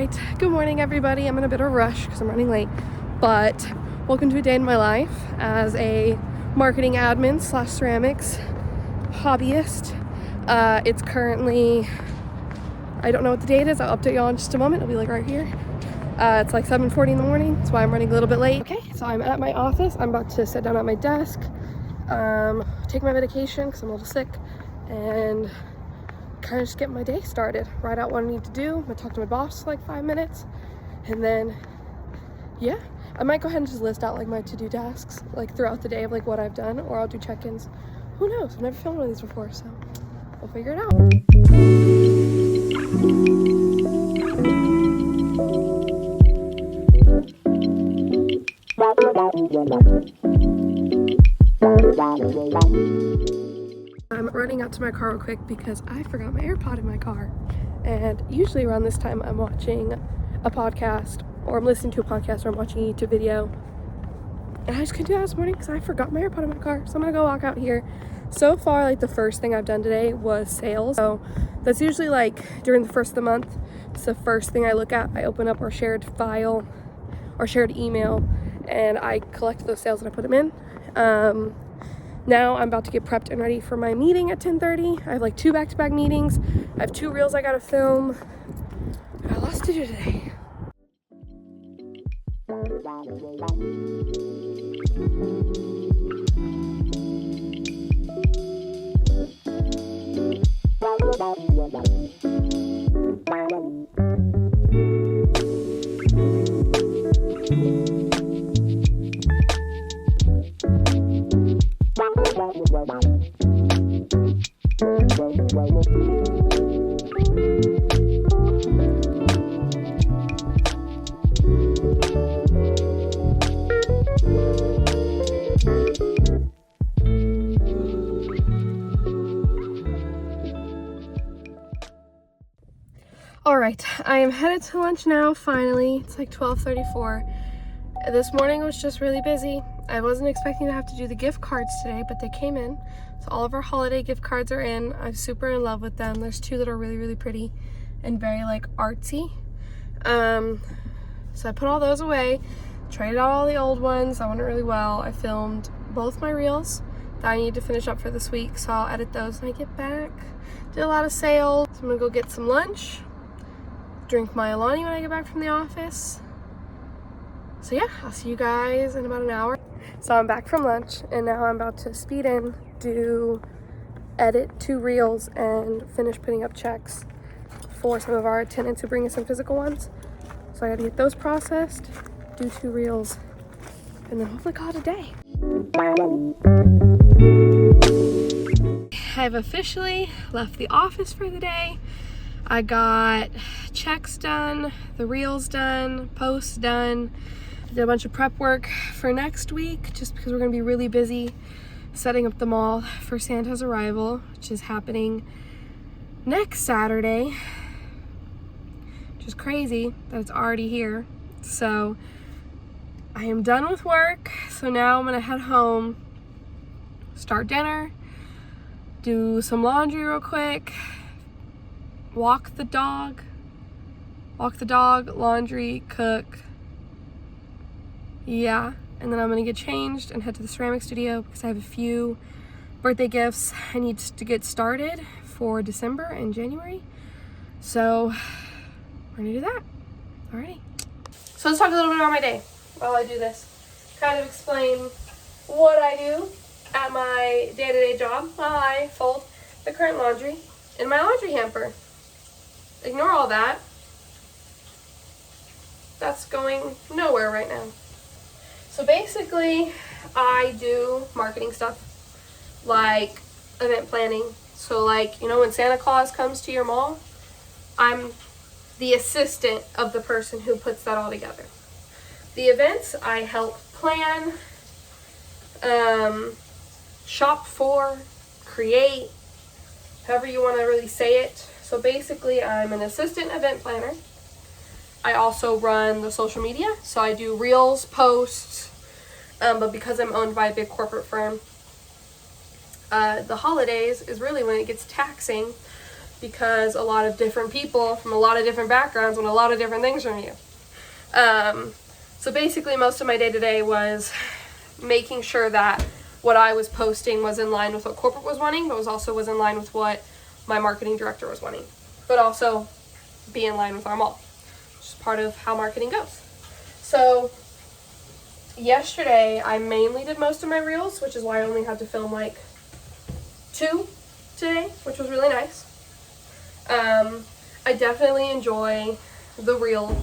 Alright, good morning everybody. I'm in a bit of a rush because I'm running late, but welcome to a day in my life as a marketing admin / ceramics hobbyist. It's currently, I don't know what the date is, I'll update y'all in just a moment. It'll be like right here. It's like 7:40 in the morning, that's why I'm running a little bit late. Okay, so I'm at my office. I'm about to sit down at my desk, take my medication because I'm a little sick, and kind of just get my day started, write out what I need to do. I'm gonna talk to my boss for like 5 minutes, and then yeah, I might go ahead and just list out like my to-do tasks like throughout the day of like what I've done, or I'll do check-ins. Who knows? I've never filmed one of these before, so we'll figure it out. I'm running out to my car real quick because I forgot my AirPod in my car, and usually around this time I'm watching a podcast, or I'm listening to a podcast, or I'm watching a YouTube video, and I just couldn't do that this morning because I forgot my AirPod in my car. So I'm gonna go walk out here. So far, like the first thing I've done today was sales, so that's usually like during the first of the month. It's the first thing I look at. I open up our shared file or shared email, and I collect those sales and I put them in. Now I'm about to get prepped and ready for my meeting at 10:30. I have like 2 back-to-back meetings. I have 2 reels I gotta film. I got lots to do today. Alright, I am headed to lunch now, finally. It's like 12:34. This morning was just really busy. I wasn't expecting to have to do the gift cards today, but they came in. So all of our holiday gift cards are in. I'm super in love with them. There's 2 that are really, really pretty and very like artsy. So I put all those away, traded out all the old ones. That went really well. I filmed both my reels that I need to finish up for this week, so I'll edit those when I get back. Did a lot of sales. So I'm gonna go get some lunch, drink my Alani when I get back from the office. So yeah, I'll see you guys in about an hour. So I'm back from lunch, and now I'm about to speed in, edit 2 reels, and finish putting up checks for some of our tenants who bring us some physical ones. So I gotta get those processed, do 2 reels, and then hopefully call it a day. I've officially left the office for the day. I got checks done, the reels done, posts done. I did a bunch of prep work for next week just because we're gonna be really busy setting up the mall for Santa's arrival, which is happening next Saturday, which is crazy that it's already here. So I am done with work, so now I'm gonna head home, start dinner, do some laundry real quick, walk the dog, laundry, cook. Yeah, and then I'm gonna get changed and head to the ceramic studio because I have a few birthday gifts I need to get started for December and January. So we're gonna do that. Alrighty. So let's talk a little bit about my day while I do this. Kind of explain what I do at my day-to-day job while I fold the current laundry in my laundry hamper. Ignore all that. That's going nowhere right now. So basically, I do marketing stuff, like event planning. So like, you know, when Santa Claus comes to your mall, I'm the assistant of the person who puts that all together. The events I help plan, shop for, create, however you want to really say it. So basically, I'm an assistant event planner. I also run the social media, so I do reels, posts, but because I'm owned by a big corporate firm, the holidays is really when it gets taxing because a lot of different people from a lot of different backgrounds want a lot of different things from you. So basically most of my day-to-day was making sure that what I was posting was in line with what corporate was wanting, but was in line with what my marketing director was wanting, but also be in line with our mall, which is part of how marketing goes. So yesterday I mainly did most of my reels, which is why I only had to film like 2 today, which was really nice. I definitely enjoy the reel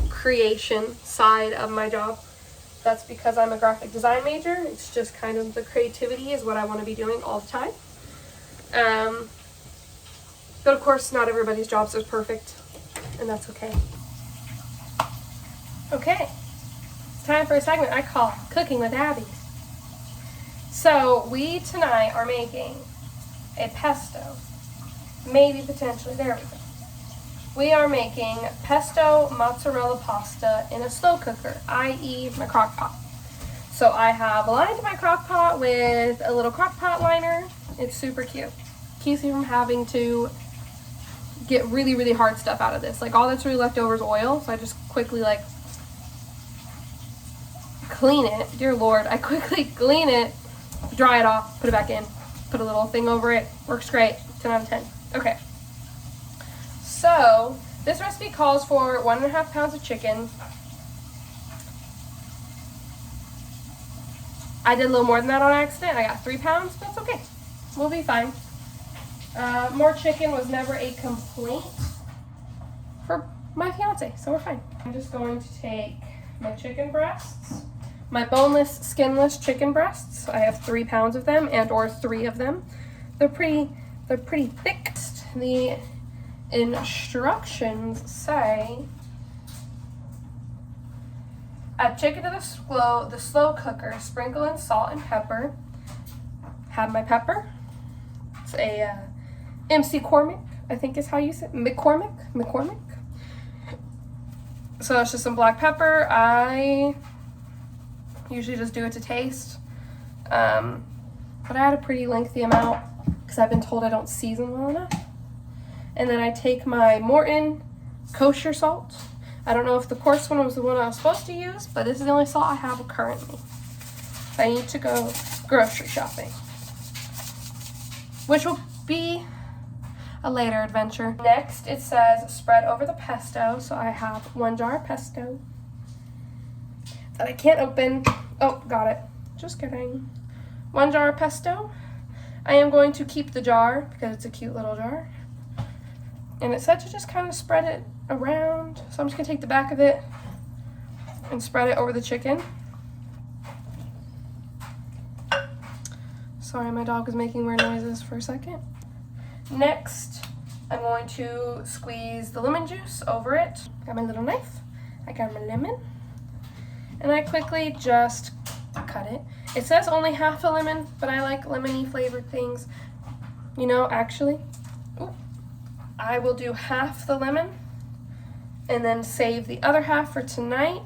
creation side of my job. That's because I'm a graphic design major. It's just kind of the creativity is what I want to be doing all the time. But of course, not everybody's jobs are perfect, and that's okay. Okay, it's time for a segment I call Cooking with Abby. So we tonight are making a pesto. Maybe potentially, there we go. We are making pesto mozzarella pasta in a slow cooker, i.e. my crock pot. So I have lined my crock pot with a little crock pot liner. It's super cute. Keeps me from having to get really, really hard stuff out of this. Like all that's really left over is oil, so I just quickly like clean it. Dear Lord, I quickly clean it, dry it off, put it back in, put a little thing over it. Works great, 10 out of 10. Okay. So, this recipe calls for 1.5 pounds of chicken. I did a little more than that on accident. I got 3 pounds. That's okay. We'll be fine. More chicken was never a complaint for my fiance, so we're fine. I'm just going to take my chicken breasts, my boneless, skinless chicken breasts. I have 3 pounds of them, and or 3 of them. They're pretty thick. The instructions say add chicken to the slow cooker, sprinkle in salt and pepper. Have my pepper. It's a MC Cormick, I think is how you say it. McCormick. So it's just some black pepper. I usually just do it to taste, but I add a pretty lengthy amount because I've been told I don't season well enough. And then I take my Morton kosher salt. I don't know if the coarse one was the one I was supposed to use, but this is the only salt I have currently. I need to go grocery shopping, which will be a later adventure. Next, it says spread over the pesto. So I have 1 jar of pesto that I can't open. Oh, got it. Just kidding. 1 jar of pesto. I am going to keep the jar because it's a cute little jar. And it said to just kind of spread it around. So I'm just going to take the back of it and spread it over the chicken. Sorry, my dog was making weird noises for a second. Next, I'm going to squeeze the lemon juice over it. Got my little knife. I got my lemon. And I quickly just cut it. It says only half a lemon, but I like lemony flavored things. You know, actually, I will do half the lemon and then save the other half for tonight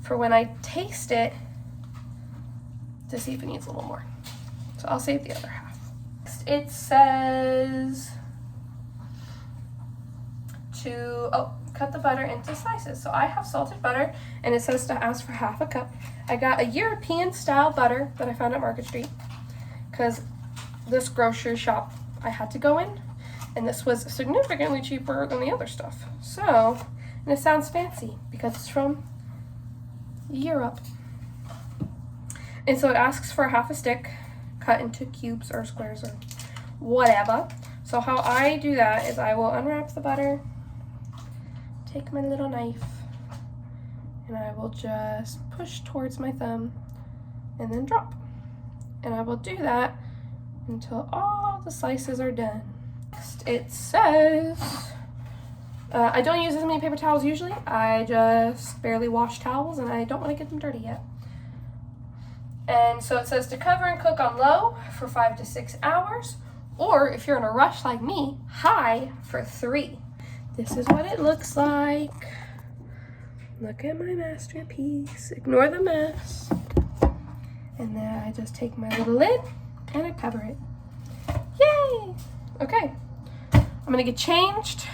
for when I taste it to see if it needs a little more. So I'll save the other half. It says to cut the butter into slices. So I have salted butter, and it says to ask for half a cup. I got a European style butter that I found at Market Street because this grocery shop I had to go in, and this was significantly cheaper than the other stuff. So, and it sounds fancy because it's from Europe. And so it asks for half a stick cut into cubes or squares or whatever. So how I do that is I will unwrap the butter, take my little knife, and I will just push towards my thumb and then drop. And I will do that until all the slices are done. Next, it says, I don't use as many paper towels usually. I just barely wash towels and I don't want to get them dirty yet. And so it says to cover and cook on low for 5 to 6 hours, or if you're in a rush like me, high for 3. This is what it looks like. Look at my masterpiece. Ignore the mess. And then I just take my little lid and I cover it. Yay! Okay. I'm gonna get changed.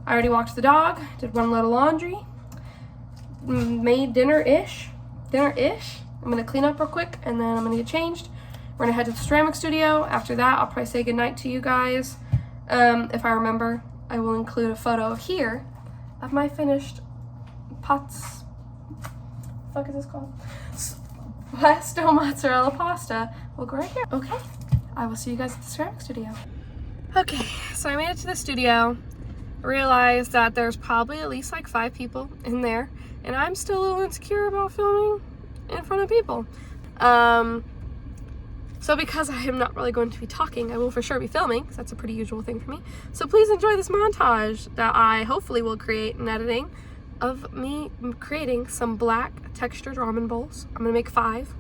I already walked the dog, did one load of laundry, made dinner-ish. I'm gonna clean up real quick and then I'm gonna get changed. We're gonna head to the ceramic studio. After that, I'll probably say goodnight to you guys. If I remember, I will include a photo here of my finished pots. What the fuck is this called? Pesto mozzarella pasta. We'll go right here. Okay, I will see you guys at the ceramic studio. Okay, so I made it to the studio. Realized that there's probably at least like 5 people in there, and I'm still a little insecure about filming in front of people. So because I am not really going to be talking, I will for sure be filming, because that's a pretty usual thing for me. So please enjoy this montage that I hopefully will create in editing of me creating some black textured ramen bowls. I'm gonna make 5.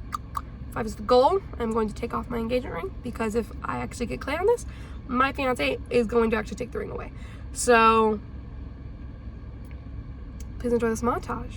5 is the goal. I'm going to take off my engagement ring, because if I actually get clay on this, my fiance is going to actually take the ring away. So please enjoy this montage.